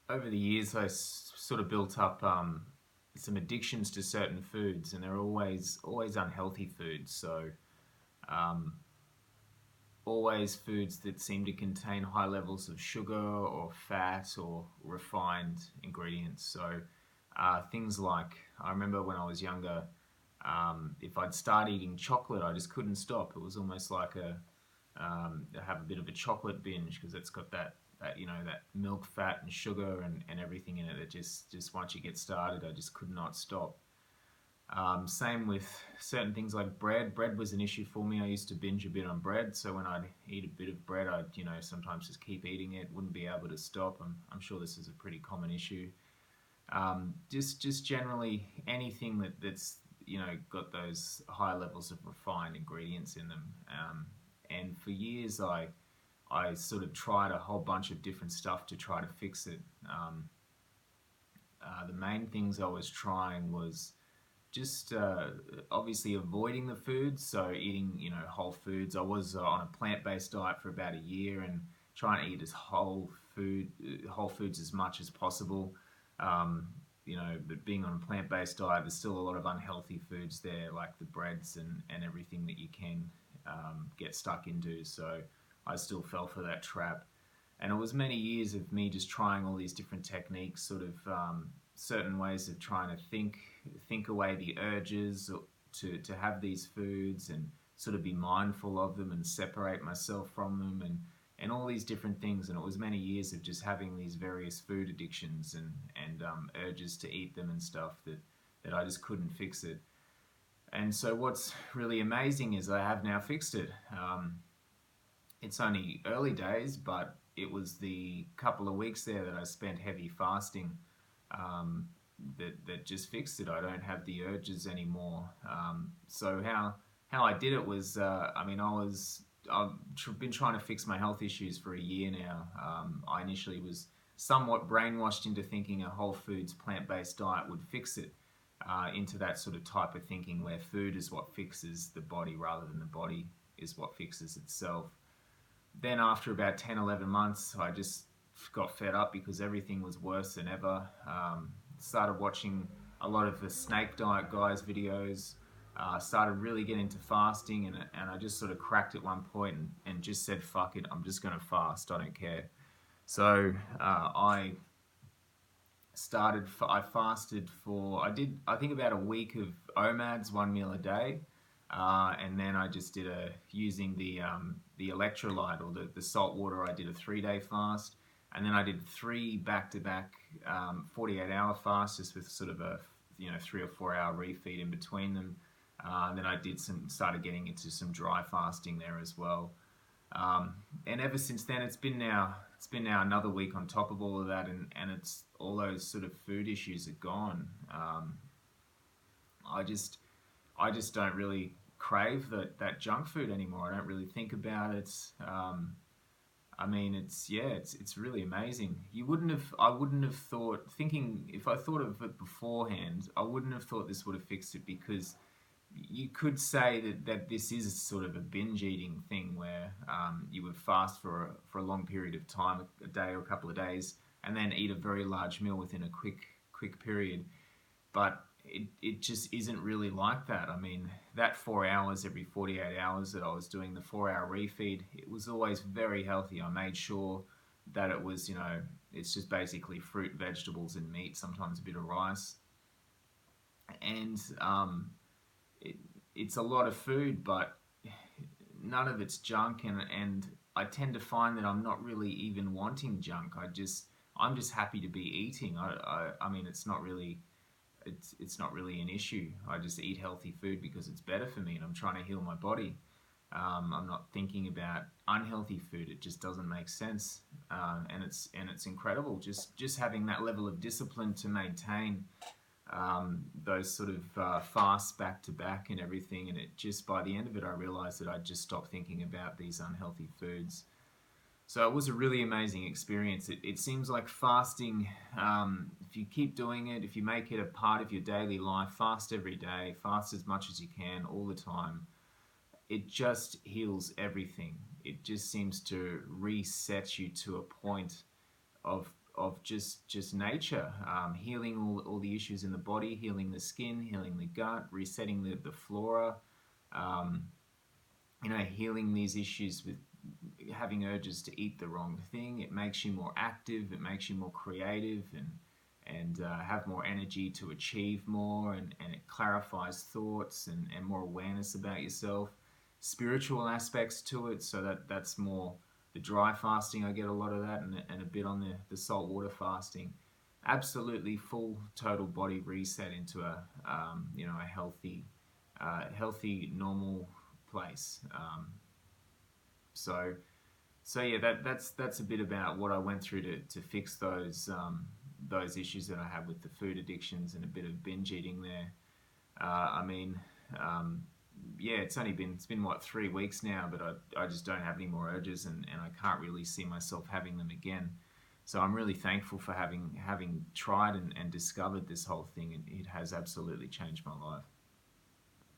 over the years, sort of built up some addictions to certain foods, and they're always unhealthy foods. So um, always foods that seem to contain high levels of sugar or fat or refined ingredients. So things like, I remember when I was younger, if I'd start eating chocolate, I just couldn't stop. It was almost like have a bit of a chocolate binge because it's got that milk, fat, and sugar and everything in it. It just once you get started, I just could not stop. Same with certain things like bread. Bread was an issue for me. I used to binge a bit on bread, so when I'd eat a bit of bread, I'd sometimes just keep eating it. Wouldn't be able to stop. I'm sure this is a pretty common issue. Just generally anything that's got those high levels of refined ingredients in them. And for years, I sort of tried a whole bunch of different stuff to try to fix it. The main things I was trying was just obviously avoiding the foods, so eating whole foods. I was on a plant-based diet for about a year and trying to eat as whole foods as much as possible. Um, but being on a plant-based diet, there's still a lot of unhealthy foods there, like the breads and everything that you can get stuck into. So I still fell for that trap. And it was many years of me just trying all these different techniques, sort of certain ways of trying to think away the urges to have these foods and sort of be mindful of them and separate myself from them and all these different things. And it was many years of just having these various food addictions and urges to eat them and stuff that I just couldn't fix it. And so what's really amazing is I have now fixed it. It's only early days, but it was the couple of weeks there that I spent heavy fasting um, that just fixed it. I don't have the urges anymore. So how I did it was, I've been trying to fix my health issues for a year now. I initially was somewhat brainwashed into thinking a whole foods plant-based diet would fix it. Into that sort of type of thinking where food is what fixes the body rather than the body is what fixes itself. Then after about 10, 11 months, I just got fed up because everything was worse than ever. Started watching a lot of the snake diet guys videos. Started really getting into fasting, and I just sort of cracked at one point and just said, fuck it, I'm just going to fast, I don't care. So I fasted for, I think about a week of OMADs, 1 meal a day. And then I just did using the electrolyte or the salt water, I did a 3 day fast. And then I did three back to back 48-hour fasts just with sort of a 3 or 4 hour refeed in between them. And then I started getting into some dry fasting there as well. And ever since then, it's been now another week on top of all of that, and it's all those sort of food issues are gone. I just I just don't really crave that junk food anymore. I don't really think about it. It's really amazing. I wouldn't have thought, thinking, if I thought of it beforehand, I wouldn't have thought this would have fixed it, because you could say that this is sort of a binge eating thing where you would fast for a long period of time, a day or a couple of days, and then eat a very large meal within a quick period. But it just isn't really like that. I mean, that 4 hours every 48 hours that I was doing the 4 hour refeed, it was always very healthy. I made sure that it was, it's just basically fruit, vegetables, and meat, sometimes a bit of rice. And it, it's a lot of food, but none of it's junk. And I tend to find that I'm not really even wanting junk. I'm just happy to be eating. I mean, it's not really an issue. I just eat healthy food because it's better for me, and I'm trying to heal my body. I'm not thinking about unhealthy food. It just doesn't make sense, and it's incredible just having that level of discipline to maintain those sort of fasts back to back and everything. And it just, by the end of it, I realized that I just stopped thinking about these unhealthy foods. So it was a really amazing experience. It seems like fasting, if you keep doing it, if you make it a part of your daily life, fast every day, fast as much as you can, all the time, it just heals everything. It just seems to reset you to a point of just nature, healing all the issues in the body, healing the skin, healing the gut, resetting the flora, um, healing these issues with having urges to eat the wrong thing. It makes you more active, it makes you more creative, and have more energy to achieve more, and it clarifies thoughts and more awareness about yourself. Spiritual aspects to it, so that's more the dry fasting. I get a lot of that, and a bit on the salt water fasting. Absolutely full total body reset into a healthy normal place. So so yeah, that's a bit about what I went through to fix those issues that I had with the food addictions and a bit of binge eating there. I mean, um, yeah, it's been what, 3 weeks now, but I just don't have any more urges, and I can't really see myself having them again. So I'm really thankful for having tried and discovered this whole thing, and it has absolutely changed my life.